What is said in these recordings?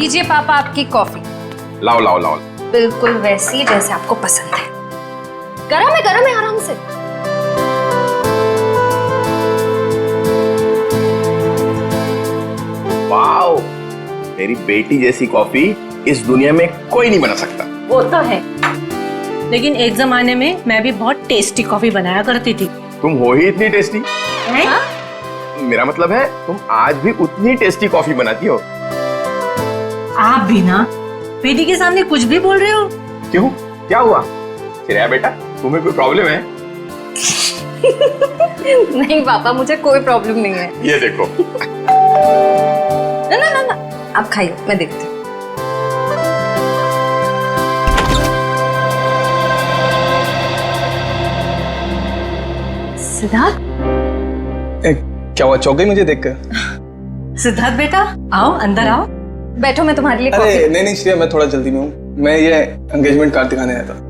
लीजिए पापा आपकी कॉफी। लाओ लाओ लाओ। बिल्कुल वैसी जैसे आपको पसंद है। गरम है आराम से। वाओ, मेरी बेटी जैसी कॉफी इस दुनिया में कोई नहीं बना सकता। वो तो है, लेकिन एक जमाने में मैं भी बहुत टेस्टी कॉफी बनाया करती थी। तुम हो ही इतनी टेस्टी। हाँ? मेरा मतलब है तुम आज भी उतनी टेस्टी कॉफी बनाती हो। आप भी ना बेटी के सामने कुछ भी बोल रहे हो। क्यों, क्या हुआ? श्रेया बेटा, तुम्हें कोई प्रॉब्लम है? नहीं पापा, मुझे कोई प्रॉब्लम नहीं है। ये देखो। ना आप खाइए, मैं देखती हूँ। सिद्धार्थ, क्या हुआ, चौक गई मुझे देखकर? सिद्धार्थ बेटा आओ, अंदर आओ। बैठो, मैं तुम्हारे लिए अरे कॉफी। नहीं श्रेया, मैं थोड़ा जल्दी में हूँ। मैं ये एंगेजमेंट कार्ड दिखाने आया था।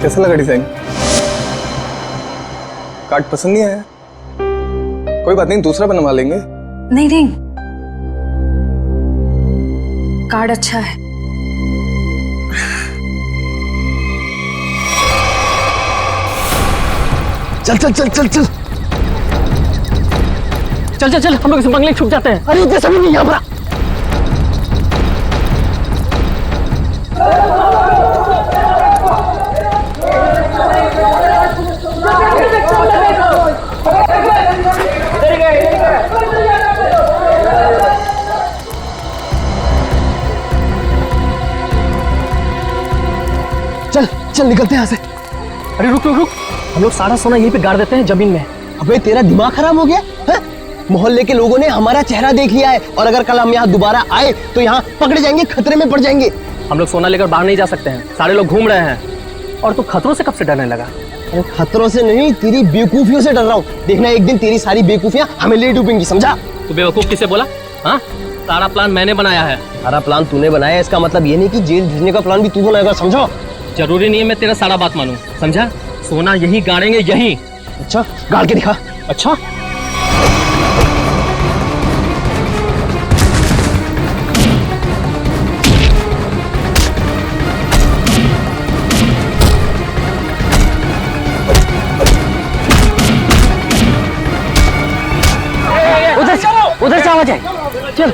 कैसा लगा डिजाइन? कार्ड पसंद नहीं आया? कोई बात नहीं, दूसरा बनवा लेंगे। नहीं, कार्ड अच्छा है। चल चल चल चल चल चल चल चल, हम लोग इस बंगले छुप जाते हैं। अरे जैसा भी नहीं यहाँ पर। चल चल निकलते हैं यहाँ से। अरे रुक रुक रुक, हम लोग सारा सोना यहीं पे गाड़ देते हैं जमीन में। अबे तेरा दिमाग खराब हो गया है? मोहल्ले के लोगों ने हमारा चेहरा देख लिया है और अगर कल हम यहाँ दोबारा आए तो यहाँ पकड़े जाएंगे, खतरे में पड़ जाएंगे। हम लोग सोना लेकर बाहर नहीं जा सकते हैं, सारे लोग घूम रहे हैं। और तू खतरों से कब से डरने लगा? अरे खतरों से नहीं, तेरी बेवकूफियों से डर रहा हूँ। देखना एक दिन तेरी सारी बेवकूफियां हमें ले डूबेंगी, समझा? तू बेवकूफ किसे बोला? हाँ, सारा प्लान मैंने बनाया है। सारा प्लान तूने बनाया, इसका मतलब ये नहीं कि जेल भेजने का प्लान भी तू बनाएगा, समझो? जरूरी नहीं है मैं तेरा सारा बात मानूं, समझा? सोना यहीं गाड़ेंगे, यहीं। अच्छा, गाड़ के दिखा। अच्छा, उधर से आवाज आई। चल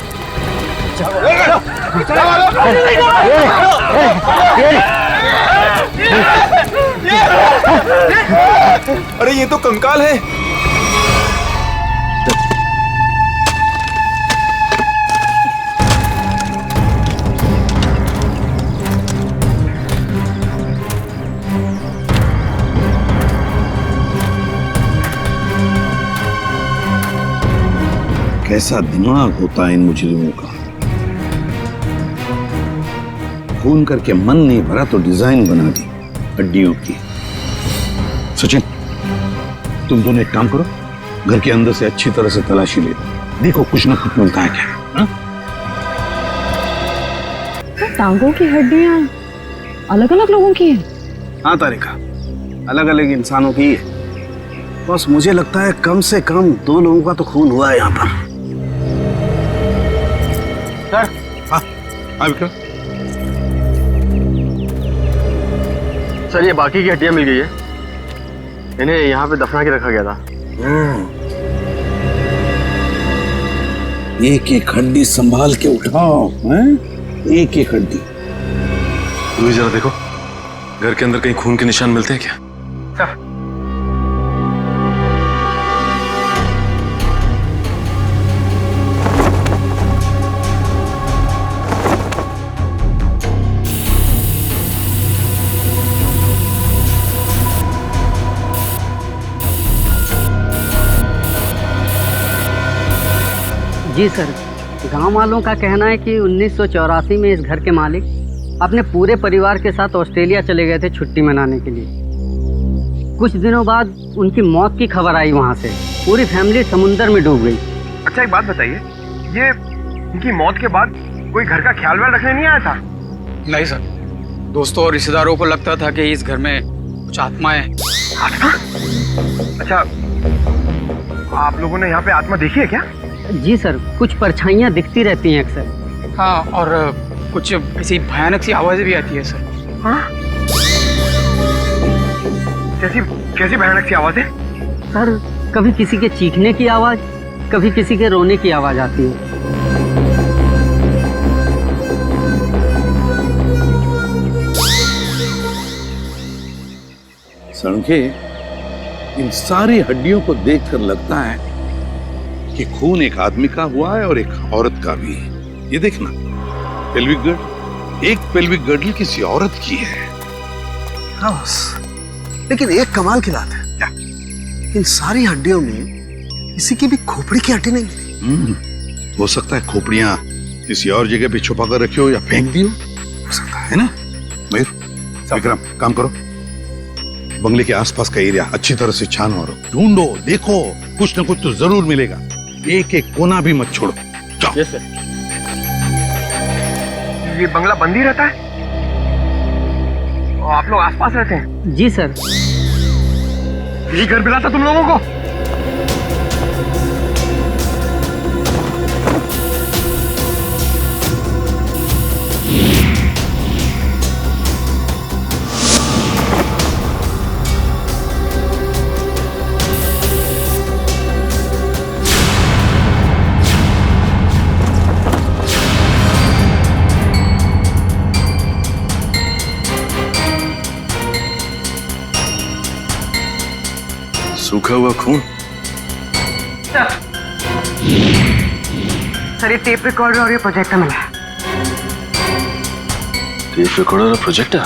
अरे ये तो कंकाल है। कैसा दिमाग होता है इन मुजरिमों का। खून करके मन नहीं भरा तो डिजाइन बना दी हड्डियों की। सचिन, तुम दोनों एक काम करो, घर के अंदर से अच्छी तरह से तलाशी ले लो, देखो कुछ ना कुछ मिलता है क्या। हा? तो टांगों की हड्डियां अलग अलग लोगों की है? हाँ तारिका, अलग अलग इंसानों की है। बस मुझे लगता है कम से कम 2 लोगों का तो खून हुआ है यहाँ पर। हाँ विक्रम सर, ये बाकी की हड्डियां मिल गई है, इन्हें यहाँ पे दफना के रखा गया था। एक एक हड्डी संभाल के उठाओ, हैं? एक एक हड्डी। तू जरा देखो, घर के अंदर कहीं खून के निशान मिलते हैं क्या? जी सर, गांव वालों का कहना है कि 1984 में इस घर के मालिक अपने पूरे परिवार के साथ ऑस्ट्रेलिया चले गए थे छुट्टी मनाने के लिए। कुछ दिनों बाद उनकी मौत की खबर आई वहां से। पूरी फैमिली समुंदर में डूब गई। अच्छा एक बात बताइए, ये इनकी मौत के बाद कोई घर का ख्याल वाल रखने नहीं आया था? नहीं सर, दोस्तों और रिश्तेदारों को लगता था कि इस घर में कुछ आत्माएं हैं। अच्छा, आप लोगों ने यहाँ पे आत्मा देखी है क्या? जी सर, कुछ परछाइयाँ दिखती रहती हैं अक्सर। हाँ, और कुछ ऐसी भयानक सी आवाजें भी आती है सर। हाँ? कैसी कैसी भयानक सी आवाजें? सर, कभी किसी के चीखने की आवाज, कभी किसी के रोने की आवाज आती है। सड़के, इन सारी हड्डियों को देखकर लगता है कि खून एक आदमी का हुआ है और एक औरत का भी। ये देखना, पेल्विक गर्ड, एक पेल्विक गर्डल किसी औरत की है। हाँ बस, लेकिन एक कमाल की बात है, क्या? इन सारी हड्डियों में किसी की भी खोपड़ी की हड्डी नहीं मिली। हो सकता है खोपड़ियां किसी और जगह पे छुपा कर रखी हो या फेंक दी हो सकता है ना। मयूर, विक्रम, काम करो, बंगले के आसपास का एरिया अच्छी तरह से छानो और ढूंढो, देखो, कुछ न कुछ तो जरूर मिलेगा। एक एक कोना भी मत छोड़ो। जाओ। Yes sir. ये बंगला बंद ही रहता है? और आप लोग आसपास रहते हैं? जी सर। यही घर मिला था तुम लोगों को? सूखा हुआ खून। सर, ये टेप रिकॉर्डर और ये प्रोजेक्टर मिला है। टेप रिकॉर्डर और प्रोजेक्टर,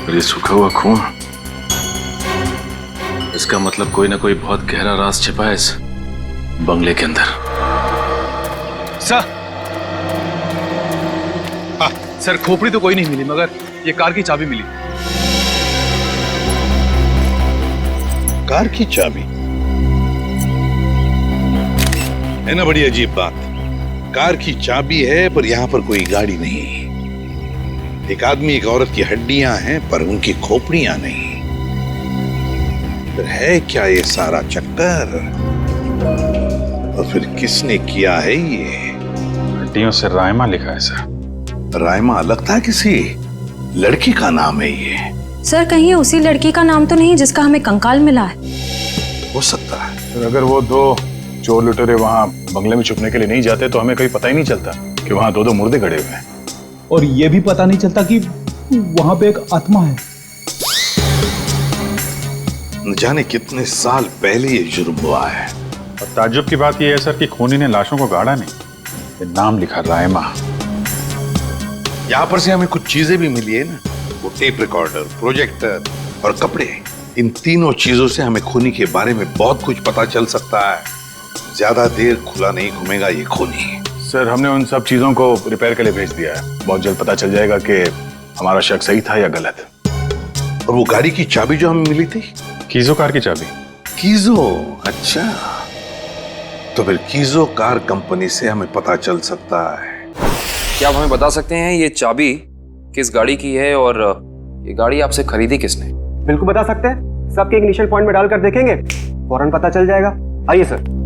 और ये सूखा हुआ खून। इसका मतलब कोई ना कोई बहुत गहरा राज छिपा है इस बंगले के अंदर। सर, हाँ सर, खोपड़ी तो कोई नहीं मिली, मगर ये कार की चाबी मिली। कार की चाबी है ना, बड़ी अजीब बात। कार की चाबी है पर यहाँ पर कोई गाड़ी नहीं। एक आदमी एक औरत की हड्डियां हैं पर उनकी खोपड़ियां नहीं। फिर है क्या ये सारा चक्कर? और फिर किसने किया है ये? हड्डियों से रायमा लिखा है सर। रायमा लगता है किसी लड़की का नाम है ये। सर, कहीं उसी लड़की का नाम तो नहीं जिसका हमें कंकाल मिला है? हो सकता है। सर, अगर वो दो चोर लुटेरे वहाँ बंगले में छुपने के लिए नहीं जाते तो हमें कहीं पता ही नहीं चलता कि वहाँ दो मुर्दे गड़े हुए हैं। और ये भी पता नहीं चलता कि वहाँ पे एक आत्मा है। न जाने कितने साल पहले ये जुर्म हुआ है। और ताज्जुब की बात यह है सर कि खूनी ने लाशों को गाड़ा नहीं, ये नाम लिखा रायमा। यहाँ पर से हमें कुछ चीजें भी मिली है ना, वो टेप रिकॉर्डर, प्रोजेक्टर और कपड़े। इन तीनों चीजों से हमें खूनी के बारे में बहुत कुछ पता चल सकता है। ज्यादा देर खुला नहीं घूमेगा ये खूनी। सर, हमने उन सब चीजों को रिपेयर के लिए भेज दिया है। बहुत जल्द पता चल जाएगा कि हमारा शक सही था या गलत। और वो गाड़ी की चाबी जो हमें मिली थी, कीजो कार की चाबी। कीजो, अच्छा, तो फिर कीजो कार कंपनी से हमें पता चल सकता है। क्या आप हमें बता सकते हैं ये चाबी किस गाड़ी की है और ये गाड़ी आपसे खरीदी किसने? बिल्कुल बता सकते हैं। सबके इग्निशन पॉइंट में डालकर देखेंगे, फौरन पता चल जाएगा। आइए सर।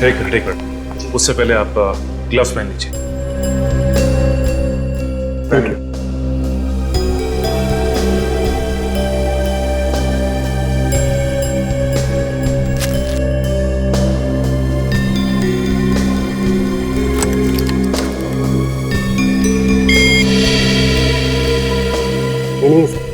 एक मिनट, उससे पहले आप ग्लव्स पहन लीजिए। Thank you. नहीं सर।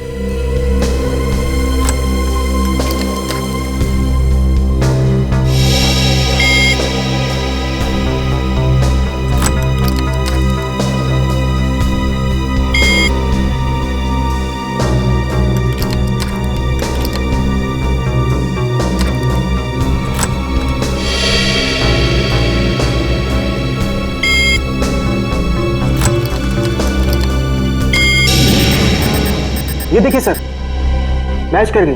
ये देखिए सर, मैच कर गई।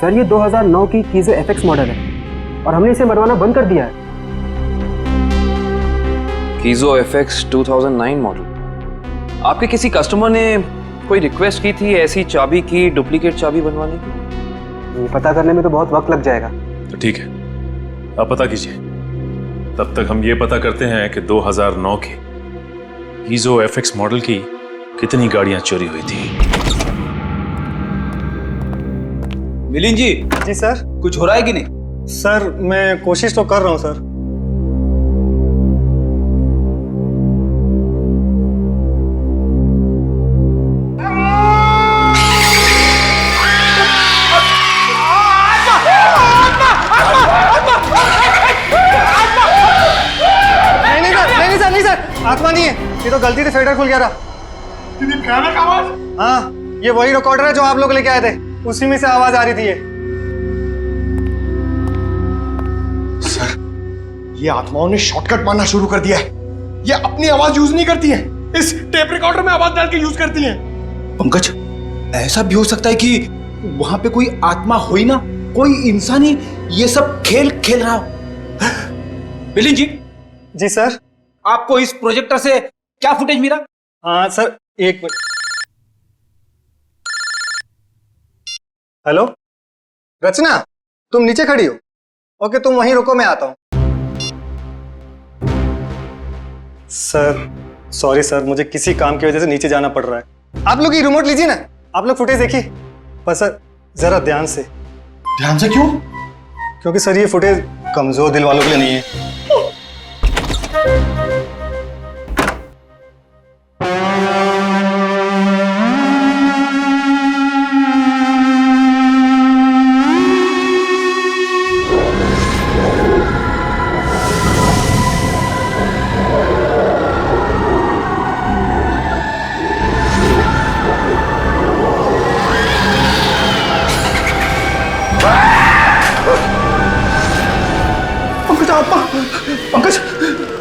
सर ये 2009 की कीजो एफएक्स मॉडल है और हमने इसे बनवाना बंद कर दिया है। कीजो एफएक्स 2009 मॉडल। आपके किसी कस्टमर ने कोई रिक्वेस्ट की थी ऐसी चाबी की डुप्लीकेट चाबी बनवाने की? ये पता करने में तो बहुत वक्त लग जाएगा। तो ठीक है, आप पता कीजिए। तब तक हम ये पता करते हैं कि 2009 के कीजो एफएक्स मॉडल की कितनी गाड़ियां चोरी हुई थी। मिलिंद जी। जी सर। कुछ हो रहा है कि नहीं? सर मैं कोशिश तो कर रहा हूँ सर। नहीं सर, आत्मा नहीं है, ये तो गलती से फेडर खुल गया था। भयानक आवाज? हाँ, ये वही रिकॉर्डर है जो आप लोग लेके आए थे, उसी में से आवाज आ रही थी ये। सर, ये आत्माओं ने शॉर्टकट मारना शुरू कर दिया है। ये अपनी आवाज यूज नहीं करती है, इस टेप रिकॉर्डर में आवाज डाल के यूज करती है। पंकज, ऐसा भी हो सकता है कि वहां पे कोई आत्मा हो ही ना, कोई इंसान ही ये सब खेल खेल रहा हो। मिलिंद जी। जी सर। आपको इस प्रोजेक्टर से क्या फुटेज मिला? हाँ सर, एक मिनट। हेलो रचना, तुम नीचे खड़ी हो? ओके, तुम वहीं रुको, मैं आता हूं। सर सॉरी सर, मुझे किसी काम की वजह से नीचे जाना पड़ रहा है। आप लोग ये रिमोट लीजिए ना, आप लोग फुटेज देखिए। पर सर जरा ध्यान से। ध्यान से क्यों? क्योंकि सर ये फुटेज कमजोर दिल वालों के लिए नहीं है। पंकज,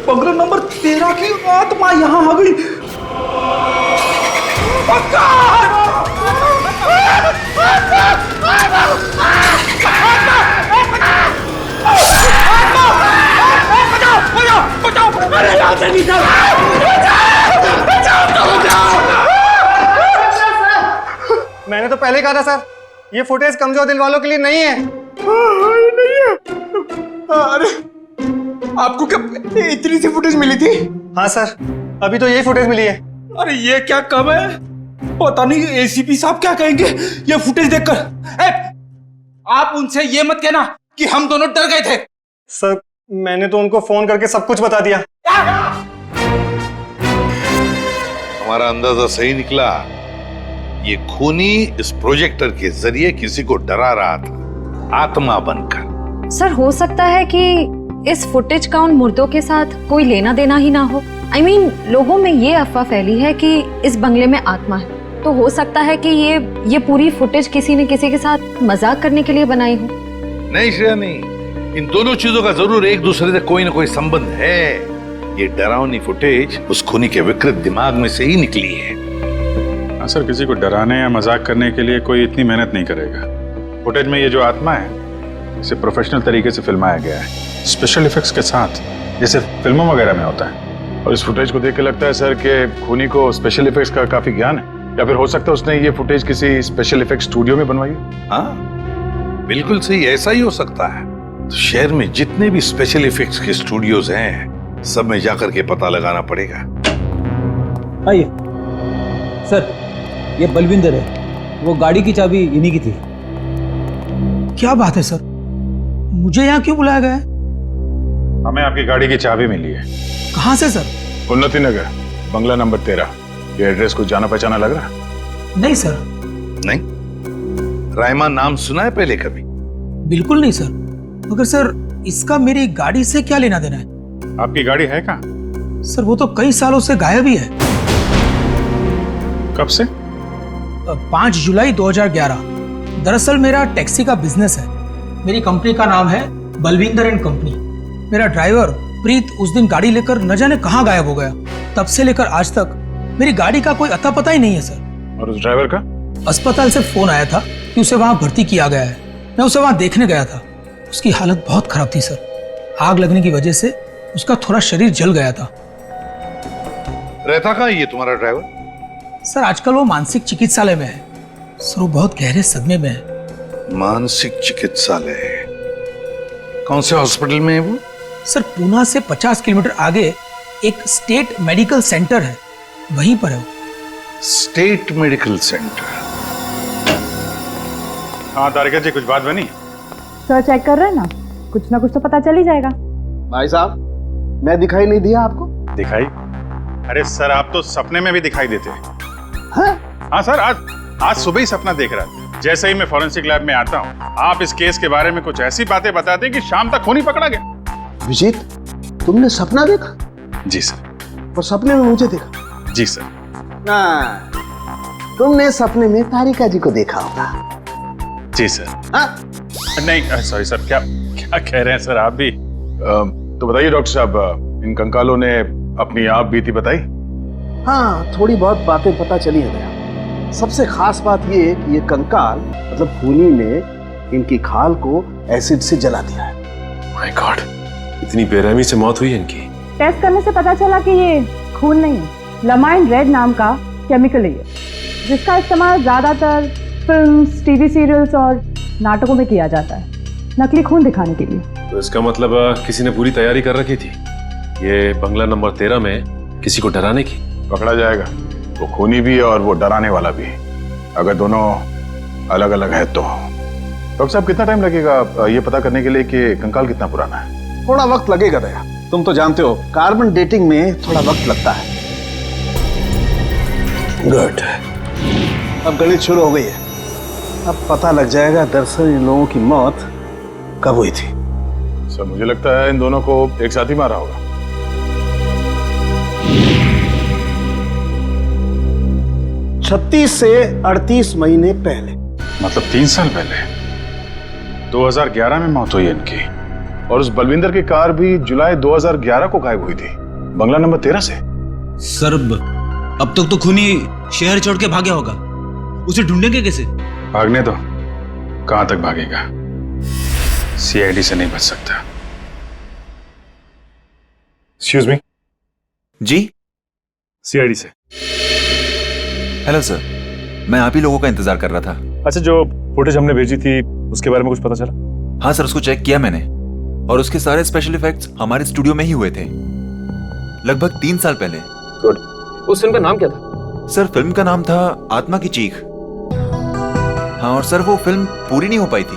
बंगला नंबर 13 की आत्मा यहाँ आ गई। मैंने तो पहले कहा था सर, ये फुटेज कमजोर दिल वालों के लिए नहीं है। नहीं है। अरे आपको क्या इतनी सी फुटेज मिली थी? हाँ सर, अभी तो यही फुटेज मिली है। अरे ये क्या कम है, पता नहीं एसीपी साहब क्या कहेंगे ये फुटेज देखकर। आप उनसे ये मत कहना कि हम दोनों डर गए थे। सर मैंने तो उनको फोन करके सब कुछ बता दिया। हमारा अंदाजा सही निकला। ये खूनी इस प्रोजेक्टर के जरिए किसी को डरा रहा था, आत्मा बनकर। सर हो सकता है कि इस फुटेज का उन मुर्दों के साथ कोई लेना देना ही ना हो। I mean, लोगों में ये अफवाह फैली है कि इस बंगले में आत्मा है, तो हो सकता है कि ये पूरी फुटेज किसी ने किसी के साथ मजाक करने के लिए बनाई हो। नहीं श्रेया, नहीं, इन दोनों चीजों का जरूर एक दूसरे से कोई ना कोई संबंध है। ये डरावनी फुटेज उस खूनी के विकृत दिमाग में से ही निकली है। हाँ सर, किसी को डराने या मजाक करने के लिए कोई इतनी मेहनत नहीं करेगा। फुटेज में ये जो आत्मा है, इसे प्रोफेशनल तरीके से फिल्माया गया है, स्पेशल इफेक्ट्स के साथ, जैसे फिल्मों वगैरह में होता है। और इस फुटेज को देख के लगता है सर कि खूनी को स्पेशल इफेक्ट्स का काफी ज्ञान है, या फिर हो सकता है उसने ये फुटेज किसी स्पेशल इफेक्ट स्टूडियो में बनवाई है। हाँ बिल्कुल सही, ऐसा ही हो सकता है। तो शहर में जितने भी स्पेशल इफेक्ट्स के स्टूडियोज हैं, सब में जाकर के पता लगाना पड़ेगा। आइए सर, ये बलविंदर है, वो गाड़ी की चाबी इन्हीं की थी। क्या बात है सर, मुझे यहाँ क्यों बुलाया गया है? हमें आपकी गाड़ी की चाबी मिली है। कहाँ से सर? उन्नति नगर, बंगला नंबर 13। ये एड्रेस कुछ जाना पहचाना लग रहा? नहीं सर। नहीं? रायमा नाम सुना है पहले कभी? बिल्कुल नहीं सर। मगर सर इसका मेरी गाड़ी से क्या लेना देना है? आपकी गाड़ी है कहाँ? सर वो तो कई सालों से गायब ही है। कब से? 5 जुलाई 2011। दरअसल मेरा टैक्सी का बिजनेस है। मेरी कंपनी का नाम है बलविंदर एंड कंपनी। मेरा ड्राइवर प्रीत उस दिन गाड़ी लेकर न जाने कहाँ गायब हो गया। तब से लेकर आज तक मेरी गाड़ी का कोई अता पता ही नहीं है सर। और उस ड्राइवर का? अस्पताल से फोन आया था कि उसे वहां भर्ती किया गया है। मैं उसे वहां देखने गया था। उसकी हालत बहुत खराब थी सर। आग लगने की वजह से उसका थोड़ा शरीर जल गया था। रहता कहाँ ये तुम्हारा ड्राइवर? सर आजकल वो मानसिक चिकित्सालय में है। सर वो बहुत गहरे सदमे में है। मानसिक चिकित्सालय? कौन से हॉस्पिटल में है वो? सर पूना से 50 किलोमीटर आगे एक स्टेट मेडिकल सेंटर है, वहीं पर है वो। State medical centre? हाँ तारिका जी, कुछ बात बनी? सर चेक कर रहे हैं ना, कुछ ना कुछ तो पता चल ही जाएगा। भाई साहब, मैं दिखाई नहीं दिया आपको? दिखाई? अरे सर आप तो सपने में भी दिखाई देते हैं। हाँ सर, आज सुबह ही सपना देख रहा था। जैसे ही मैं फॉरेंसिक लैब में आता हूँ, आप इस केस के बारे में कुछ ऐसी बातें बताते हैं कि शाम तक खूनी पकड़ा गया। विजीत, तुमने सपना देखा? जी सर। और सपने में मुझे देखा? जी सर। तुमने सपने में तारिका जी को देखा होगा। जी सर। नहीं सॉरी सर, क्या क्या कह रहे हैं सर आप भी? तो बताइए डॉक्टर साहब, इन कंकालों ने अपनी आप बीती बताई? हाँ, थोड़ी बहुत बातें पता चली है भैया। सबसे खास बात ये कि ये कंकाल मतलब खूनी ने इनकी खाल को एसिड से जला दिया है। माय गॉड, इतनी बेरहमी से मौत हुई है इनकी। टेस्ट करने से पता चला कि ये खून नहीं है, लमाइन रेड नाम का केमिकल है ये, जिसका इस्तेमाल ज्यादातर फिल्म्स, टीवी सीरियल्स और नाटकों में किया जाता है नकली खून दिखाने के लिए। तो इसका मतलब किसी ने पूरी तैयारी कर रखी थी ये बंगला नंबर 13 में किसी को डराने की। पकड़ा जाएगा, वो खूनी भी है और वो डराने वाला भी, अगर दोनों अलग अलग है तो। डॉक्टर साहब कितना टाइम लगेगा ये पता करने के लिए कि कंकाल कितना पुराना है? थोड़ा वक्त लगेगा दया, तुम तो जानते हो कार्बन डेटिंग में थोड़ा वक्त लगता है। गुड, अब गणित शुरू हो गई है। अब पता लग जाएगा दरअसल इन लोगों की मौत कब हुई थी। सर मुझे लगता है इन दोनों को एक साथ ही मारा होगा। छत्तीस से 38 महीने पहले, मतलब 3 साल पहले। 2011 में मौत हुई है इनकी। और उस बलविंदर की कार भी जुलाई 2011 को गायब हुई थी, बंगला नंबर 13 से। सर अब तक तो खूनी शहर छोड़ के भागा होगा, उसे ढूंढेंगे कैसे? भागने दो, कहां तक भागेगा? सीआईडी से नहीं बच सकता। Excuse me. जी? सीआईडी से। हेलो सर, मैं आप ही लोगों का इंतजार कर रहा था। अच्छा, जो फुटेज हमने भेजी थी उसके बारे में कुछ पता चला? हाँ सर, उसको चेक किया मैंने और उसके सारे स्पेशल इफेक्ट्स हमारे स्टूडियो में ही हुए थे, लगभग 3 साल पहले। गुड। उस फिल्म का नाम क्या था? सर फिल्म का नाम था आत्मा की चीख। हाँ, और सर वो फिल्म पूरी नहीं हो पाई थी।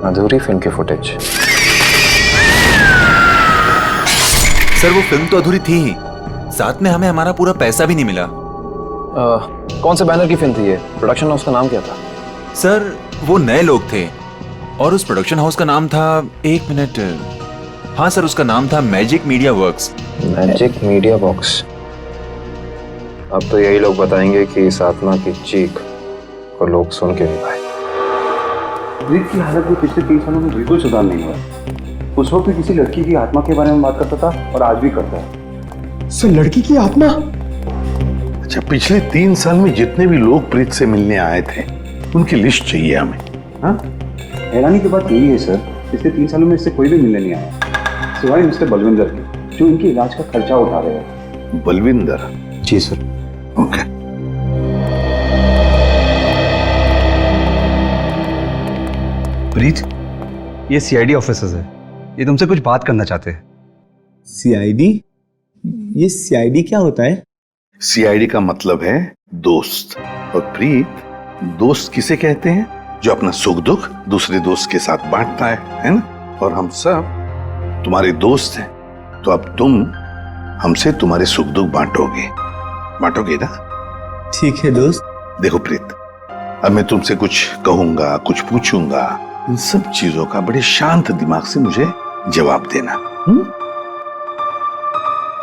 अधूरी फिल्म की फुटेज? सर वो फिल्म तो अधूरी थी ही, साथ में हमें हमारा पूरा पैसा भी नहीं मिला। कौन से बैनर की फिल्म थी ये? प्रोडक्शन हाउस का नाम क्या था? सर वो नए लोग थे और उस प्रोडक्शन हाउस का नाम था, 1 मिनट, हाँ सर उसका नाम था magic media works. Magic media works. अब तो यही लोग बताएंगे कि इस आत्मा की चीख को लोग सुन के नहीं पाए। ब्रिज की हालत में पिछले 3 सालों में बिल्कुल सुधार नहीं हुआ। उस वक्त भी किसी लड़की की आत्मा के बारे में बात करता था और आज भी करता है। सर लड़की की आत्मा? अच्छा, पिछले 3 साल में जितने भी लोग प्रीत से मिलने आए थे उनकी लिस्ट चाहिए हमें। हाँ, हैरानी की बात यही है सर, पिछले 3 सालों में इससे कोई भी मिलने नहीं आया सिवाय मिस्टर बलविंदर के, जो इनके इलाज का खर्चा उठा रहे हैं। बलविंदर? जी सर। ओके। प्रीत, ये सीआईडी ऑफिसर्स है, ये तुमसे कुछ बात करना चाहते हैं। सीआईडी? ये सीआईडी क्या होता है? सीआईडी का मतलब है दोस्त। और प्रीत, दोस्त किसे कहते हैं? जो अपना सुख दुख दूसरे दोस्त के साथ बांटता है ना? और हम सब तुम्हारे दोस्त हैं, तो अब तुम हमसे तुम्हारे सुख दुख बांटोगे ना? ठीक है दोस्त। देखो प्रीत, अब मैं तुमसे कुछ कहूंगा, कुछ पूछूंगा, इन सब चीजों का बड़े शांत दिमाग से मुझे जवाब देना।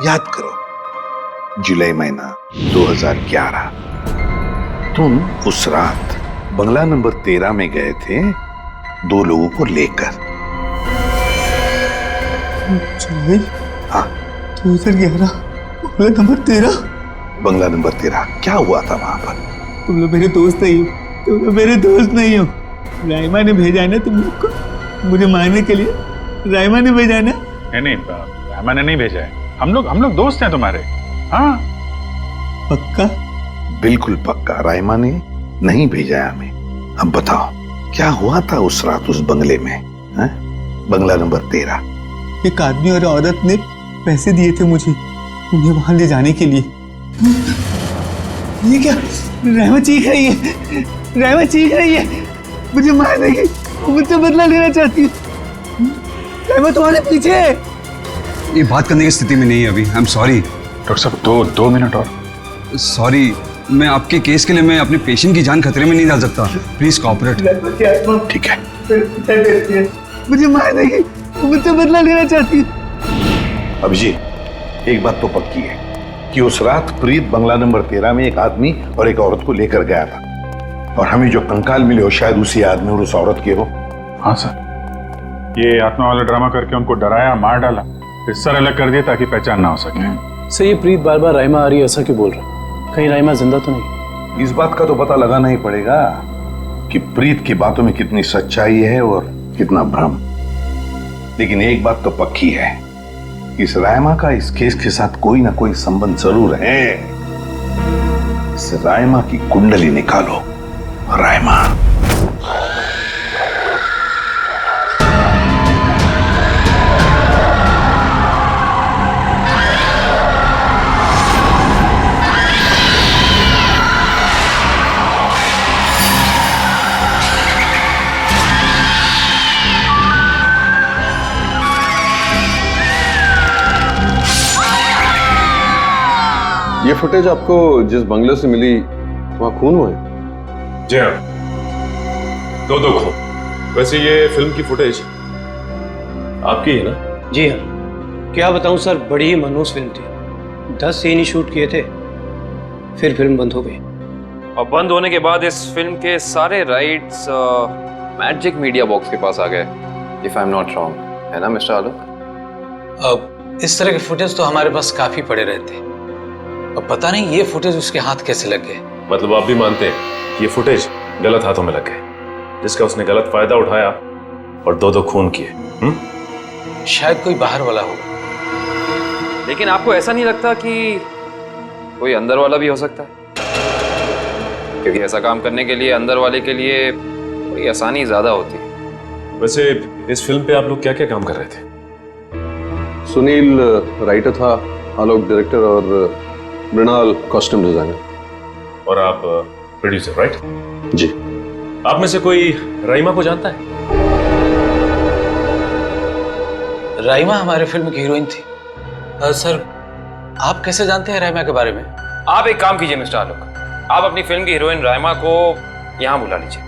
याद करो, जुलाई महीना 2011, तुम उस रात बंगला नंबर 13 में गए थे 2 लोगों को लेकर। हाँ, 2011 बंगला नंबर 13। बंगला नंबर 13, क्या हुआ था वहां पर? तुम लोग मेरे दोस्त नहीं हो, तुम लोग मेरे दोस्त नहीं हो। राइमा ने भेजा है ना तुम लोग को मुझे मारने के लिए, राइमा ने भेजा है ना? नहीं, राइमा ने नहीं भेजा है। हम लोग दोस्त हैं तुम्हारे। हाँ पक्का? बिल्कुल पक्का, राइमा ने नहीं भेजा है हमें। अब बताओ क्या हुआ था उस रात उस बंगले में, है? बंगला नंबर 13। एक आदमी और औरत ने पैसे दिए थे मुझे उन्हें वहां ले जाने के लिए। ये क्या? राइमा चीख रही है, राइमा चीख रही है, मुझे मार देगी, मुझसे बदला लेना चाहती है। राइमा तुम्हारे पीछे है। ये बात करने की स्थिति में नहीं है अभी। आई एम सॉरी डॉक्टर साहब, दो मिनट और। सॉरी, मैं आपके केस के लिए मैं अपने पेशेंट की जान खतरे में नहीं डाल सकता। Please cooperate. ठीक है, मुझे मार देगी, मुझसे बदला लेना चाहती है। अभिजीत एक बात तो पक्की है कि उस रात प्रीत बंगला नंबर 13 में एक आदमी और एक औरत को लेकर गया था, और हमें जो कंकाल मिले हो शायद उसी आदमी और उस औरत के हो। हाँ सर, ये आत्मा वाला ड्रामा करके उनको डराया, मार डाला, फिर सर अलग कर दिया ताकि पहचान ना हो सके। सर ये प्रीत बार बार राइमा आ रही है ऐसा क्यों बोल रहा है? कहीं राइमा जिंदा तो नहीं? इस बात का तो पता लगाना ही पड़ेगा कि प्रीत की बातों में कितनी सच्चाई है और कितना भ्रम। लेकिन एक बात तो पक्की है, इस राइमा का इस केस के साथ कोई ना कोई संबंध जरूर है। इस राइमा की कुंडली निकालो। राइमा ये फुटेज आपको जिस बंगले से मिली वहां खून हुआ है? जी हाँ, दो खून। वैसे ये फिल्म की फुटेज आपकी है ना? जी हाँ, क्या बताऊं सर, बड़ी ही मनहूस फिल्म थी। 10 सीन ही शूट किए थे, फिर फिल्म बंद हो गई। और बंद होने के बाद इस फिल्म के सारे राइट्स मैजिक मीडिया बॉक्स के पास आ गए, if I am not wrong, है ना मिस्टर आलोक? अब इस तरह के फुटेज तो हमारे पास काफी पड़े रहते, अब पता नहीं ये फुटेज उसके हाथ कैसे लग गए। मतलब आप भी मानते हैं कि ये फुटेज गलत हाथों में लग गए, जिसका उसने गलत फायदा उठाया और दो खून किए? शायद कोई बाहर वाला होगा। लेकिन आपको ऐसा नहीं लगता कि कोई अंदर वाला भी हो सकता है? क्योंकि ऐसा काम करने के लिए अंदर वाले के लिए कोई आसानी ज्यादा होती है। वैसे इस फिल्म पे आप लोग क्या क्या काम कर रहे थे? सुनील राइटर था, आलोक डायरेक्टर और मृणाल कॉस्ट्यूम डिजाइनर। और आप प्रोड्यूसर, राइट? जी। आप में से कोई राइमा को जानता है? राइमा हमारे फिल्म की हीरोइन थी। सर आप कैसे जानते हैं राइमा के बारे में? आप एक काम कीजिए मिस्टर आलोक, आप अपनी फिल्म की हीरोइन राइमा को यहाँ बुला लीजिए।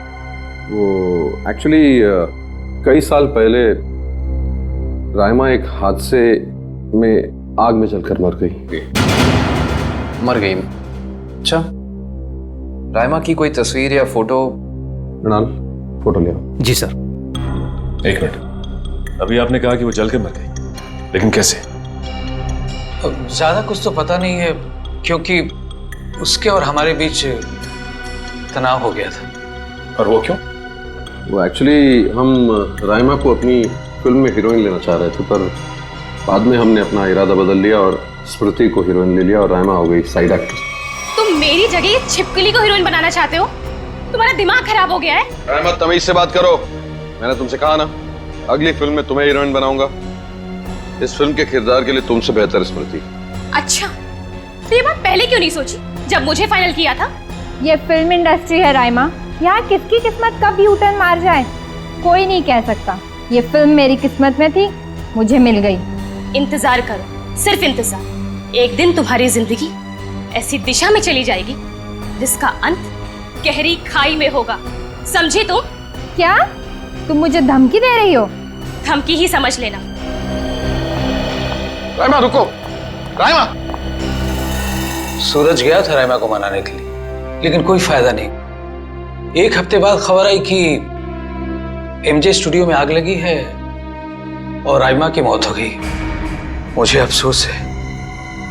वो एक्चुअली कई साल पहले राइमा एक हादसे में आग में जलकर मर गई। मर गई? अच्छा, राइमा की कोई तस्वीर या फोटो? मृणाल फोटो लिया। जी सर। एक मिनट, अभी आपने कहा कि वो जल के मर गई, लेकिन कैसे? ज्यादा कुछ तो पता नहीं है, क्योंकि उसके और हमारे बीच तनाव हो गया था। और वो क्यों? वो एक्चुअली हम राइमा को अपनी फिल्म में हीरोइन लेना चाह रहे थे, पर बाद में हमने अपना इरादा बदल लिया और स्मृति को हीरोइन ले लिया और राइमा हो गई साइड एक्ट्रेस। तुम मेरी जगह ये छिपकली को हीरोइन बनाना चाहते हो? तुम्हारा दिमाग खराब हो गया है? राइमा तमीज से बात करो, मैंने तुमसे कहा ना अगली फिल्म में तुम्हें हीरोइन बनाऊंगा। इस फिल्म के किरदार के लिए तुमसे बेहतर स्मृति। अच्छा, तो ये बात पहले क्यों नहीं सोची जब मुझे फाइनल किया था? ये फिल्म इंडस्ट्री है राइमा, यहाँ किसकी किस्मत कब यू टर्न मार जाए कोई नहीं कह सकता। ये फिल्म मेरी किस्मत में थी, मुझे मिल गई। इंतजार करो, सिर्फ इंतजार। एक दिन तुम्हारी जिंदगी ऐसी दिशा में चली जाएगी जिसका अंत गहरी खाई में होगा, समझी तुम? क्या तुम मुझे धमकी दे रही हो? धमकी ही समझ लेना। राइमा रुको, राइमा। सूरज गया था राइमा को मनाने के लिए, लेकिन कोई फायदा नहीं। एक हफ्ते बाद खबर आई कि एमजे स्टूडियो में आग लगी है और राइमा की मौत हो गई। मुझे अफसोस है,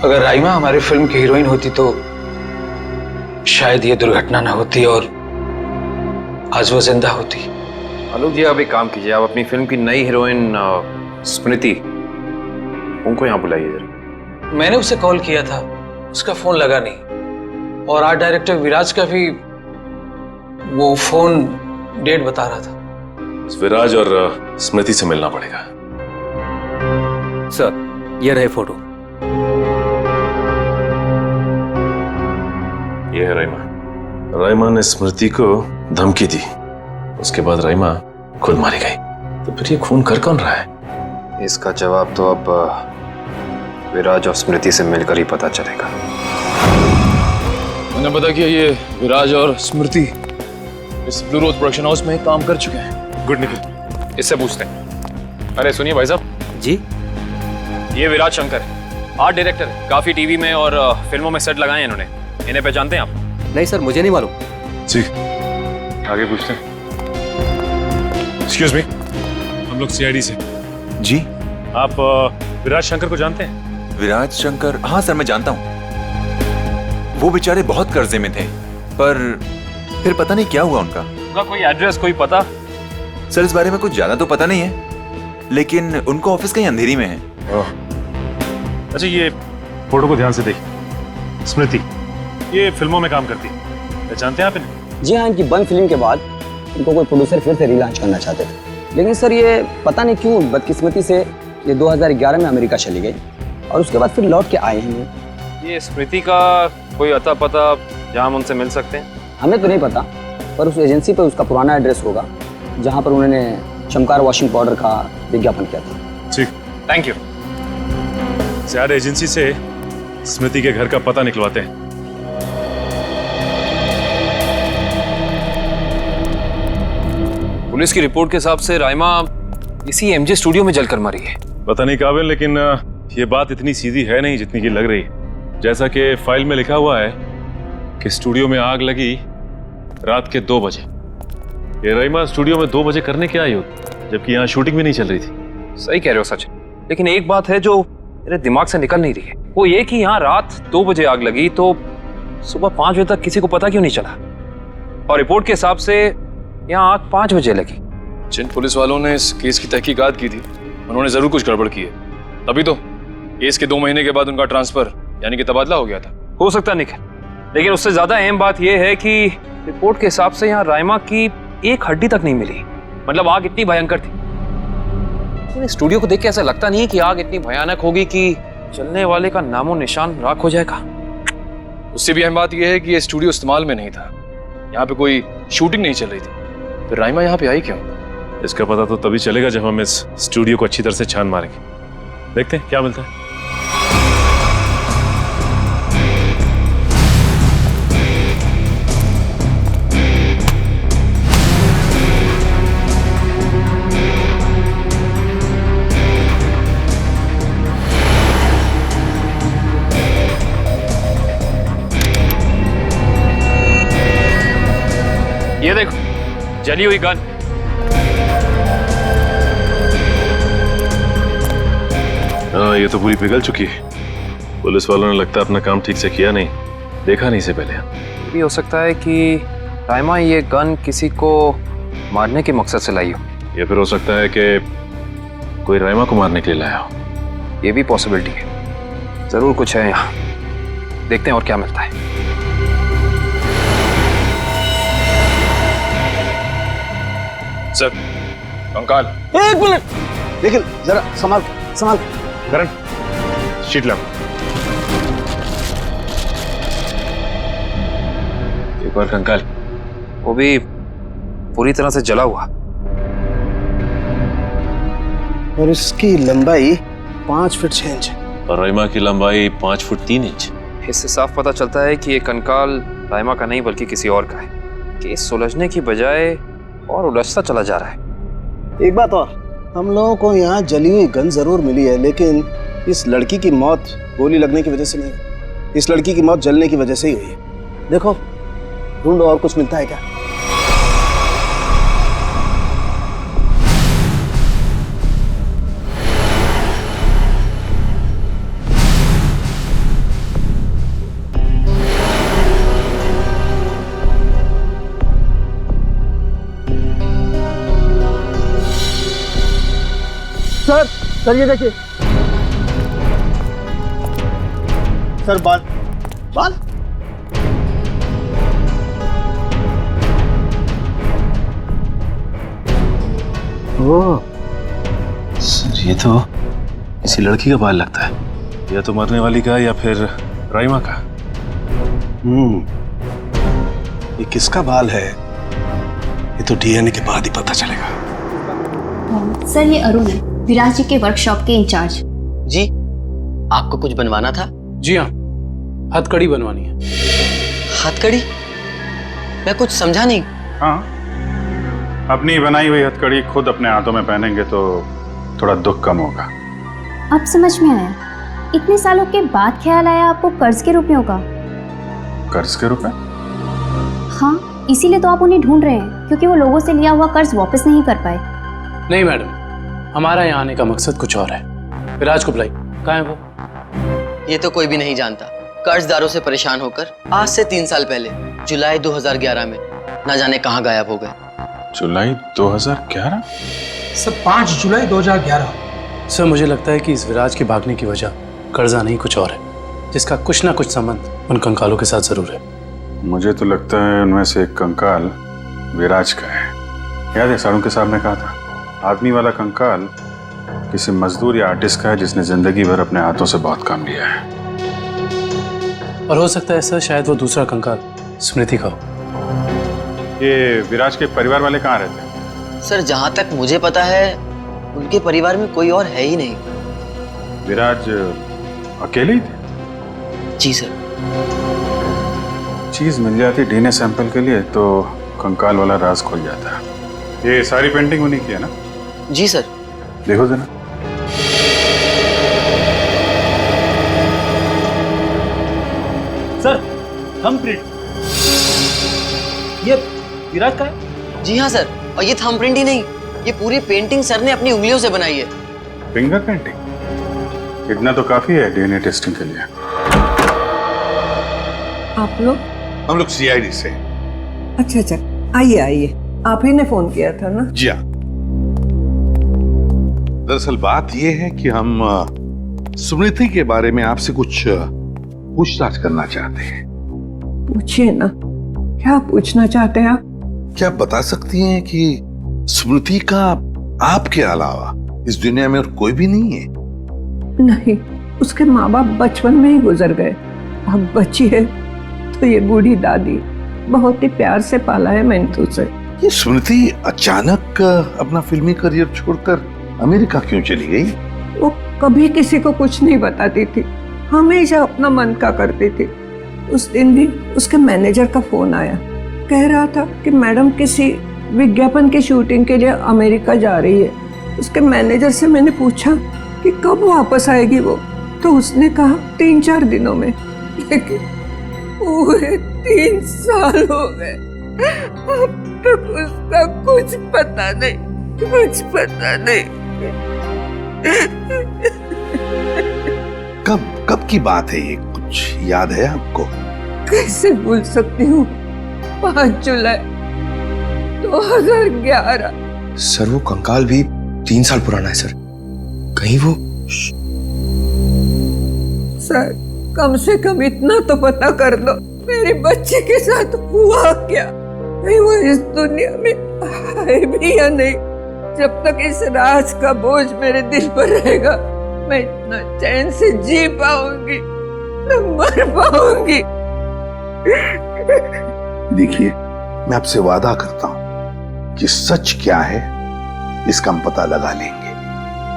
अगर राइमा हमारी फिल्म की हीरोइन होती तो शायद ये दुर्घटना ना होती और आज वो जिंदा होती। आलोक जी, आप एक काम कीजिए, आप अपनी फिल्म की नई हीरोइन स्मृति उनको यहाँ बुलाइए जरा। मैंने उसे कॉल किया था, उसका फोन लगा नहीं, और आर्ट डायरेक्टर विराज का भी वो फोन डेट बता रहा था। विराज और स्मृति से मिलना पड़ेगा। सर, ये रहे फोटो। ये है राइमा। राइमा ने स्मृति को धमकी दी, उसके बाद राइमा खुद मारी गई। तो फिर ये खून कर कौन रहा है? इसका जवाब तो अब विराज और स्मृति से मिलकर ही पता चलेगा। मैंने पता किया, ये विराज और स्मृति इस ब्लू रोज प्रोडक्शन हाउस में काम कर चुके हैं। गुड निकल, इससे पूछते हैं। अरे सुनिए भाई साहब जी, ये विराज शंकर है, आर्ट डायरेक्टर है, काफी टीवी में और फिल्मों में सेट लगाए हैं इन्होंने। इन्हें पहचानते हैं आप? नहीं सर, मुझे नहीं मालूम। जी, आगे पूछते हैं। एक्सक्यूज मी, हम लोग सीआईडी से। जी, आप विराज शंकर को जानते हैं? विराज शंकर? हाँ सर, मैं जानता हूँ। वो बेचारे बहुत कर्जे में थे, पर फिर पता नहीं क्या हुआ उनका। उनका कोई एड्रेस, कोई पता? सर, इस बारे में कुछ ज्यादा तो पता नहीं है, लेकिन उनको ऑफिस कहीं अंधेरी में है। अच्छा, ये फोटो को ध्यान से देखिए। स्मृति ये फिल्मों में काम करती है, पहचानते हैं आप इन्हें? जी हाँ, इनकी बंद फिल्म के बाद इनको कोई प्रोड्यूसर फिर से रिलॉन्च करना चाहते थे, लेकिन सर ये पता नहीं क्यों बदकिस्मती से ये 2011 में अमेरिका चली गई और उसके बाद फिर लौट के आए हैं। ये स्मृति का कोई अता पता जहाँ हम उनसे मिल सकते हैं? हमें तो नहीं पता, पर उस एजेंसी पर उसका पुराना एड्रेस होगा जहाँ पर उन्होंने चमकार वॉशिंग पाउडर का विज्ञापन किया था। ठीक, थैंक यू। ज्यादा एजेंसी से स्मृति के घर का पता निकलवाते हैं। पुलिस की रिपोर्ट के हिसाब से राइमा इसी एमजे स्टूडियो में जलकर मरी है। पता नहीं काबिल, लेकिन ये बात इतनी सीधी है नहीं जितनी की लग रही है। जैसा कि फाइल में लिखा हुआ है कि स्टूडियो में आग लगी रात के 2 बजे। ये राइमा स्टूडियो में 2 बजे करने क्या आई होगी, जबकि यहाँ शूटिंग भी नहीं चल रही थी। सही कह रहे हो सच, लेकिन एक बात है जो मेरे दिमाग से निकल नहीं रही है, वो ये कि यहाँ रात 2 बजे आग लगी तो सुबह 5 बजे तक किसी को पता क्यों नहीं चला? और रिपोर्ट के हिसाब से यहाँ आग 5 बजे लगी। जिन पुलिस वालों ने इस केस की तहकीकात की थी, उन्होंने जरूर कुछ गड़बड़ की है, तभी तो केस के 2 महीने के बाद उनका ट्रांसफर यानी कि तबादला हो गया था। हो सकता निखिल, लेकिन उससे ज्यादा अहम बात यह है कि रिपोर्ट के हिसाब से यहाँ राइमा की एक हड्डी तक नहीं मिली। मतलब आग इतनी भयंकर थी। स्टूडियो को देख के ऐसा लगता नहीं है कि आग इतनी भयानक होगी कि चलने वाले का नामो निशान राख हो जाएगा। उससे भी अहम बात यह है कि ये स्टूडियो इस्तेमाल में नहीं था, यहाँ पे कोई शूटिंग नहीं चल रही थी। फिर राइमा यहाँ पे आई क्यों? इसका पता तो तभी चलेगा जब हम इस स्टूडियो को अच्छी तरह से छान मारेंगे। देखते हैं क्या मिलता है। ये देखो, जली हुई गन। हाँ, ये तो पूरी पिघल चुकी है। पुलिस वालों ने लगता है अपना काम ठीक से किया नहीं, देखा नहीं इसे पहले। ये भी हो सकता है कि राइमा ये गन किसी को मारने के मकसद से लाई हो, या फिर हो सकता है कि कोई राइमा को मारने के लिए लाया हो। ये भी पॉसिबिलिटी है। जरूर कुछ है यहाँ, देखते हैं और क्या मिलता है। सर, कंकाल। एक मिनट निखिल, जरा संभाल संभाल। करण, शीट ला। एक बार कंकाल, वो भी पूरी तरह से जला हुआ, और इसकी लंबाई 5 फीट 6 इंच। और राइमा की लंबाई 5 फुट 3 इंच। इससे साफ पता चलता है कि ये कंकाल राइमा का नहीं बल्कि किसी और का है। केस सुलझने की बजाय और उलझता चला जा रहा है। एक बात और, हम लोगों को यहाँ जली हुई गन जरूर मिली है, लेकिन इस लड़की की मौत गोली लगने की वजह से नहीं, इस लड़की की मौत जलने की वजह से ही हुई है। देखो, ढूंढो और कुछ मिलता है क्या। सर ये देखिए। सर बाल बाल ओह सर, ये तो किसी लड़की का बाल लगता है, या तो मरने वाली का या फिर राइमा का। ये किसका बाल है ये तो डीएनए के बाद ही पता चलेगा। सर ये अरुण है, विराज जी के वर्कशॉप के इंचार्ज। जी, आपको कुछ बनवाना था? जी हाँ, हथकड़ी बनवानी है। हथकड़ी? मैं कुछ समझा नहीं। हाँ, अपनी बनाई हुई हथकड़ी खुद अपने हाथों में पहनेंगे तो थोड़ा दुख कम होगा। अब समझ में आया, इतने सालों के बाद ख्याल आया आपको कर्ज के रुपयों का। कर्ज के रुपए? हाँ, इसीलिए तो आप उन्हें ढूंढ रहे हैं, क्योंकि वो लोगों से लिया हुआ कर्ज वापस नहीं कर पाए। नहीं मैडम, हमारा यहाँ आने का मकसद कुछ और है। विराज को बुलाई, कहाँ है वो? ये तो कोई भी नहीं जानता। कर्जदारों से परेशान होकर आज से 3 साल पहले जुलाई 2011 में ना जाने कहाँ गायब हो गए। जुलाई 2011? सर 5 जुलाई 2011। सर मुझे लगता है कि इस विराज के भागने की वजह कर्जा नहीं कुछ और है, जिसका कुछ ना कुछ संबंध उन कंकालों के साथ जरूर है। मुझे तो लगता है उनमें से एक कंकाल विराज का है। याद है सारुण के साहब ने कहा था, आदमी वाला कंकाल किसी मजदूर या आर्टिस्ट का है जिसने जिंदगी भर अपने हाथों से बहुत काम लिया है। और हो सकता है सर शायद वो दूसरा कंकाल स्मृति का हो। ये विराज के परिवार वाले कहाँ रहते हैं? सर जहाँ तक मुझे पता है उनके परिवार में कोई और है ही नहीं। विराज अकेले ही थे? जी सर। चीज मिल जाती डीएनए सैंपल के लिए तो कंकाल वाला राज खुल जाता। ये सारी पेंटिंग उन्हीं की है ना? जी सर। देखो जरा। सर थंबप्रिंट ये विराज का है? जी हाँ सर, और ये थंबप्रिंट ही नहीं, ये पूरी पेंटिंग सर ने अपनी उंगलियों से बनाई है। Finger painting? इतना तो काफी है डीएनए टेस्टिंग के लिए। आप लोग? हम लोग सीआईडी से। अच्छा अच्छा, आइए आइए, आप ही ने फोन किया था ना? जी हाँ। दरअसल बात यह है कि हम स्मृति के बारे में आपसे कुछ पूछताछ करना चाहते हैं। पूछिए ना, क्या पूछना चाहते हैं आप? क्या आप बता सकती हैं कि स्मृति का आपके अलावा इस दुनिया में और कोई भी नहीं है? नहीं, उसके माँ बाप बचपन में ही गुजर गए। अब बची है तो ये बूढ़ी दादी, बहुत ही प्यार से पाला है मैंने तो उसे। ये स्मृति अचानक अपना फिल्मी करियर छोड़कर अमेरिका क्यों चली गई? वो कभी किसी को कुछ नहीं बताती थी, हमेशा अपना मन का करती थी। उस दिन भी उसके मैनेजर का फोन आया, कह रहा था कि मैडम किसी विज्ञापन की शूटिंग के लिए अमेरिका जा रही है। उसके मैनेजर से मैंने पूछा कि कब वापस आएगी वो, तो उसने कहा 3-4 दिनों में। लेकिन पूरे 3 साल हो गए, अब तक उसका कुछ पता नहीं, कुछ पता नहीं। कब की बात है ये, कुछ याद है आपको? कैसे भूल सकती हूँ, 5 जुलाई 2011। सर वो कंकाल भी 3 साल पुराना है सर, कहीं वो। सर कम से कम इतना तो पता कर लो, मेरी बच्ची के साथ हुआ क्या? कहीं वो इस दुनिया में है भी या नहीं? जब तक इस राज का बोझ मेरे दिल पर रहेगा, मैं इतना चैन से जी पाऊंगी, न मर पाऊंगी। देखिए, मैं आपसे वादा करता हूं कि सच क्या है इसका हम पता लगा लेंगे।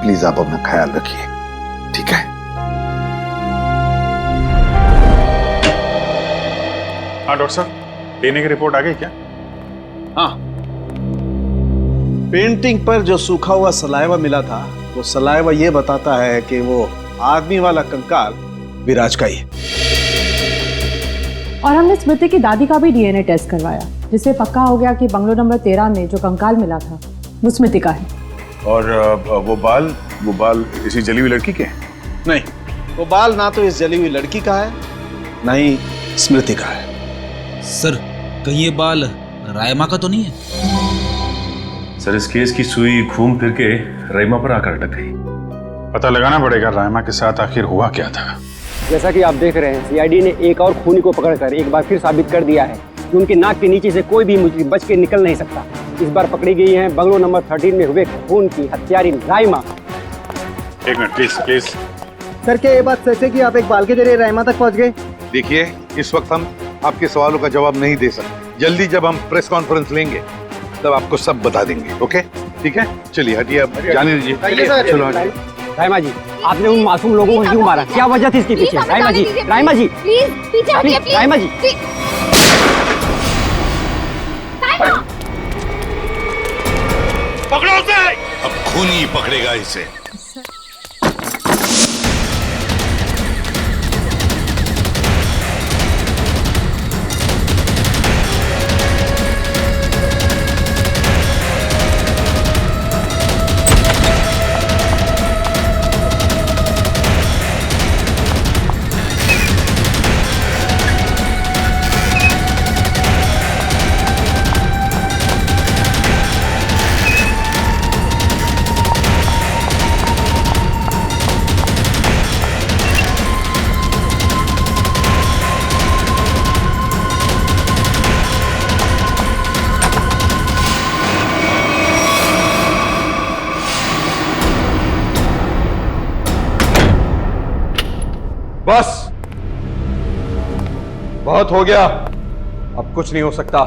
प्लीज आप अपना ख्याल रखिए, ठीक है? हाँ डॉक्टर साहब, डीएनए की रिपोर्ट आ गई क्या? हाँ, पेंटिंग पर जो सूखा हुआ सलाइवा मिला था, वो सलाइवा ये बताता है कि वो आदमी वाला कंकाल विराज का ही है। और हमने स्मृति की दादी का भी डीएनए टेस्ट करवाया, जिससे पक्का हो गया कि बंगलो नंबर 13 में जो कंकाल मिला था वो स्मृति का है। और वो बाल इसी जली हुई लड़की के हैं? नहीं, वो बाल ना तो इस जली हुई लड़की का है, ना ही स्मृति का है। सर कहीं ये बाल रायमा का तो नहीं है? सर इस केस की सुई घूम फिर के राइमा पर आकर अटक गई। पता लगाना पड़ेगा रायमा के साथ आखिर हुआ क्या था। जैसा कि आप देख रहे हैं, सीआईडी ने एक और खूनी को पकड़कर एक बार फिर साबित कर दिया है कि उनके नाक के नीचे से कोई भी मुजरिम बच के निकल नहीं सकता। इस बार पकड़ी गई है बंगलो नंबर 13 में हुए खून की हत्यारी रायमा। एक मिनट प्लीज प्लीज। सर, क्या ये बात सच है कि आप एक बाल के जरिए रायमा तक पहुंच गए? देखिए, इस वक्त हम आपके सवालों का जवाब नहीं दे सकते। जल्दी जब हम प्रेस कॉन्फ्रेंस लेंगे तब आपको सब बता देंगे। ओके, ठीक है, चलिए हटिए, अब जाने दीजिए। चलो हटिए। रायमा जी, आपने उन मासूम लोगों को क्यों मारा? क्या वजह थी इसके पीछे? रायमा जी, रायमा जी, प्लीज पीछे हटिए, प्लीज। रायमा जी, पकड़ो उसे। अब खूनी पकड़ेगा इसे। बस, बहुत हो गया, अब कुछ नहीं हो सकता।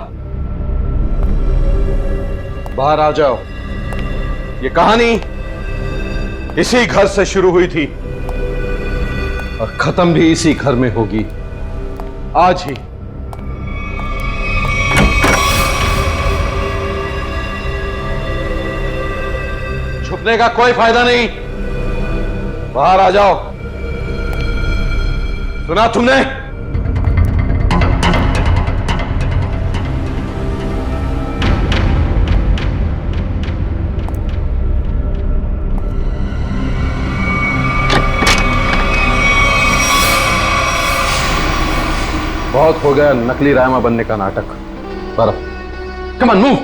बाहर आ जाओ। ये कहानी इसी घर से शुरू हुई थी और खत्म भी इसी घर में होगी, आज ही। छुपने का कोई फायदा नहीं, बाहर आ जाओ। सुना तुमने? बहुत हो गया नकली रायमा बनने का नाटक। पर कम ऑन, मूव।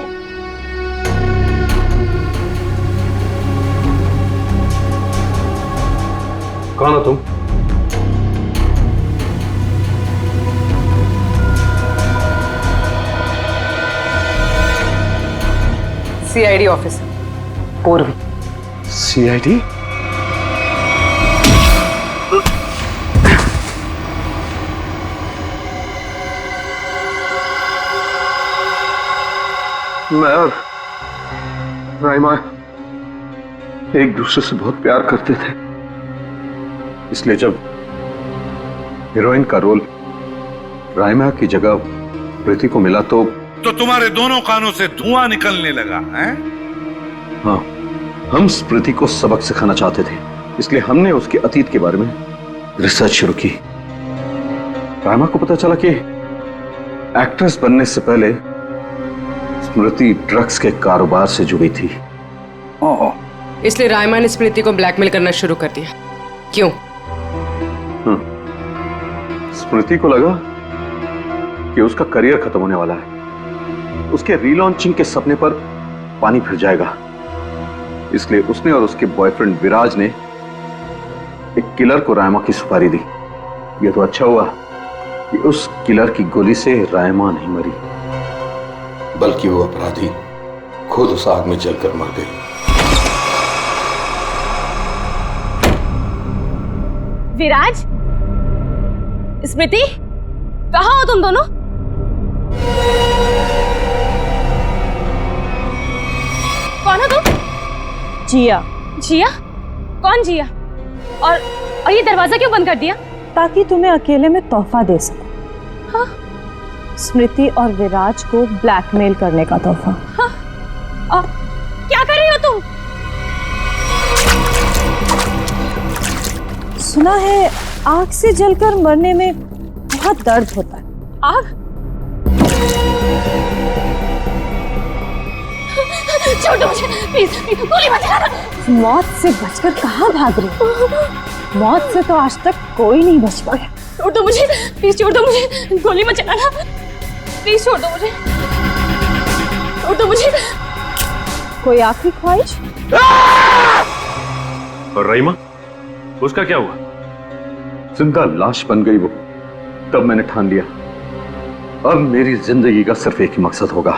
कौन हो तुम? सीआईडी ऑफिसर पूर्वी। सीआईडी? मैं और रायमा एक दूसरे से बहुत प्यार करते थे, इसलिए जब हीरोइन का रोल रायमा की जगह प्रीति को मिला तो तुम्हारे दोनों कानों से धुआं निकलने लगा है? हाँ, हम स्मृति को सबक सिखाना चाहते थे, इसलिए हमने उसके अतीत के बारे में रिसर्च शुरू की। रायमा को पता चला कि एक्ट्रेस बनने से पहले स्मृति ड्रग्स के कारोबार से जुड़ी थी। इसलिए रायमा ने स्मृति को ब्लैकमेल करना शुरू कर दिया। क्यों? स्मृति को लगा कि उसका करियर खत्म होने वाला है, उसके रीलॉन्चिंग के सपने पर पानी फिर जाएगा, इसलिए उसने और उसके बॉयफ्रेंड विराज ने एक किलर को रायमा की सुपारी दी। यह तो अच्छा हुआ कि उस किलर की गोली से रायमा नहीं मरी, बल्कि वो अपराधी खुद उस आग में जलकर मर गई। विराज, स्मृति, कहाँ हो तुम दोनों? कौन हो तुम? जिया। जिया? कौन जिया? और ये दरवाजा क्यों बंद कर दिया? ताकि तुम्हें अकेले में तोहफा दे सकूं। हाँ? स्मृति और विराज को ब्लैकमेल करने का तोहफा। हाँ? और क्या कर रही हो तुम? सुना है आग से जलकर मरने में बहुत दर्द होता है। आग? छोड़ दो मुझे, प्लीज, गोली मत चलाना। मौत से बचकर कहाँ भाग रही हो? मौत से तो आज तक कोई नहीं बच पाया। छोड़ दो मुझे, प्लीज छोड़ दो मुझे, गोली मत चलाना, प्लीज छोड़ दो मुझे, छोड़ दो मुझे। कोई आखिरी ख्वाहिश? और राइमा? उसका क्या हुआ? जिंदा लाश बन गई वो। तब मैंने ठान लिया, अब मेरी जिंदगी का सिर्फ एक ही मकसद होगा,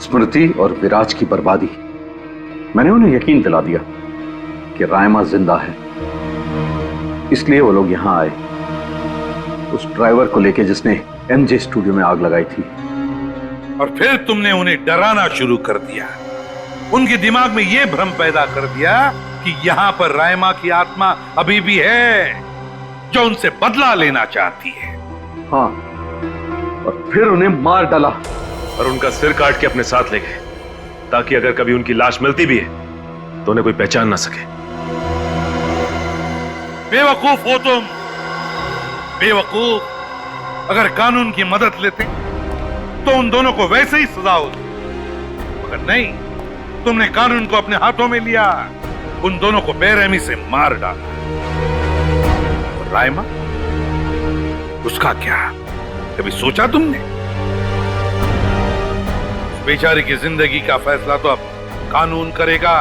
स्मृति और विराज की बर्बादी। मैंने उन्हें यकीन दिला दिया कि रायमा जिंदा है, इसलिए वो लोग यहां आए, उस ड्राइवर को लेके जिसने एमजे स्टूडियो में आग लगाई थी। और फिर तुमने उन्हें डराना शुरू कर दिया, उनके दिमाग में यह भ्रम पैदा कर दिया कि यहां पर रायमा की आत्मा अभी भी है जो उनसे बदला लेना चाहती है। हाँ, और फिर उन्हें मार डाला और उनका सिर काट के अपने साथ ले गए, ताकि अगर कभी उनकी लाश मिलती भी है तो उन्हें कोई पहचान ना सके। बेवकूफ हो तुम, बेवकूफ। अगर कानून की मदद लेते तो उन दोनों को वैसे ही सजा होती, मगर नहीं, तुमने कानून को अपने हाथों में लिया, उन दोनों को बेरहमी से मार डाला। और रायमा, उसका क्या? कभी सोचा तुमने? बेचारी की जिंदगी का फैसला तो अब कानून करेगा,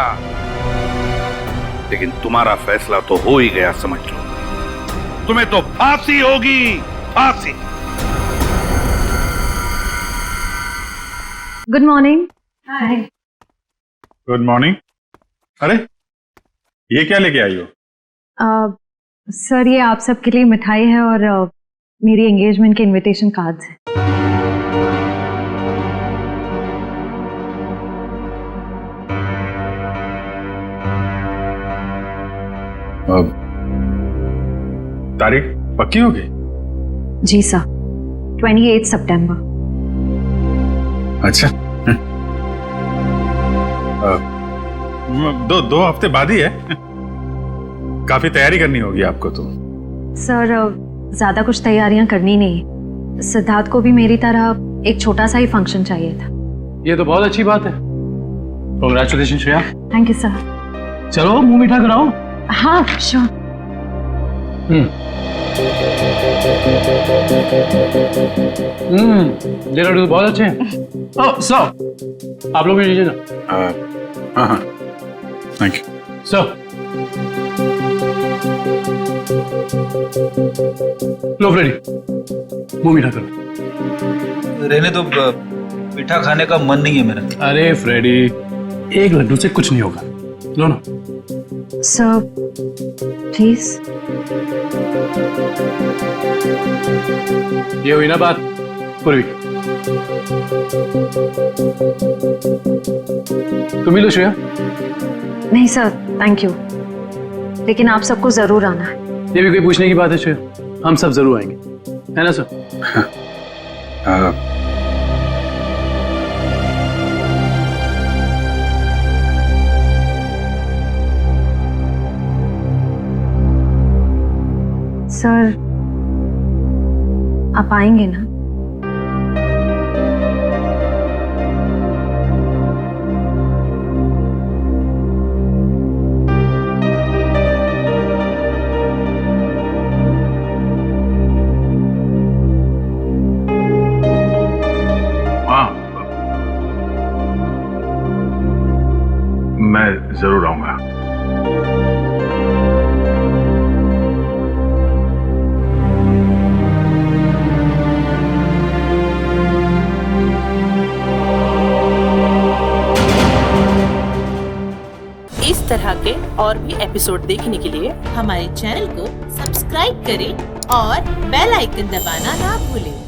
लेकिन तुम्हारा फैसला तो हो ही गया, समझ लो। तुम्हें तो फांसी होगी, फांसी। Good morning. Hi. Good morning. अरे ये क्या लेके आई हो? सर, ये आप सबके लिए मिठाई है और मेरी एंगेजमेंट के इनविटेशन कार्ड्स हैं। तारीख पक्की हो गई? जी सर, 28 सितंबर। अच्छा। दो हफ्ते बाद ही है। काफी तैयारी करनी होगी आपको तो। सर, ज्यादा कुछ तैयारियां करनी नहीं, सिद्धार्थ को भी मेरी तरह एक छोटा सा ही फंक्शन चाहिए था। ये तो बहुत अच्छी बात है। Congratulation Shreya. Thank you sir. चलो मुंह मीठा कराओ। हाँ श्योर। ये लड्डू बहुत अच्छे हैं। ओह सर, आप लोग भी लीजिए ना। हाँ, थैंक यू सर। लो फ्रेडी, मुंह मीठा करो। रहने तो मीठा खाने का मन नहीं है मेरा। अरे फ्रेडी, एक लड्डू से कुछ नहीं होगा, लो ना। Sir please. ये हुई ना बात पूर्वी। तुम ही लो श्रेया। नहीं सर, थैंक यू, लेकिन आप सबको जरूर आना है। ये भी कोई पूछने की बात है श्रेया? हम सब जरूर आएंगे, है ना सर? सर, आप आएंगे ना? मैं जरूर आऊंगा। इस तरह के और भी एपिसोड देखने के लिए हमारे चैनल को सब्सक्राइब करें और बेल आइकन दबाना ना भूलें।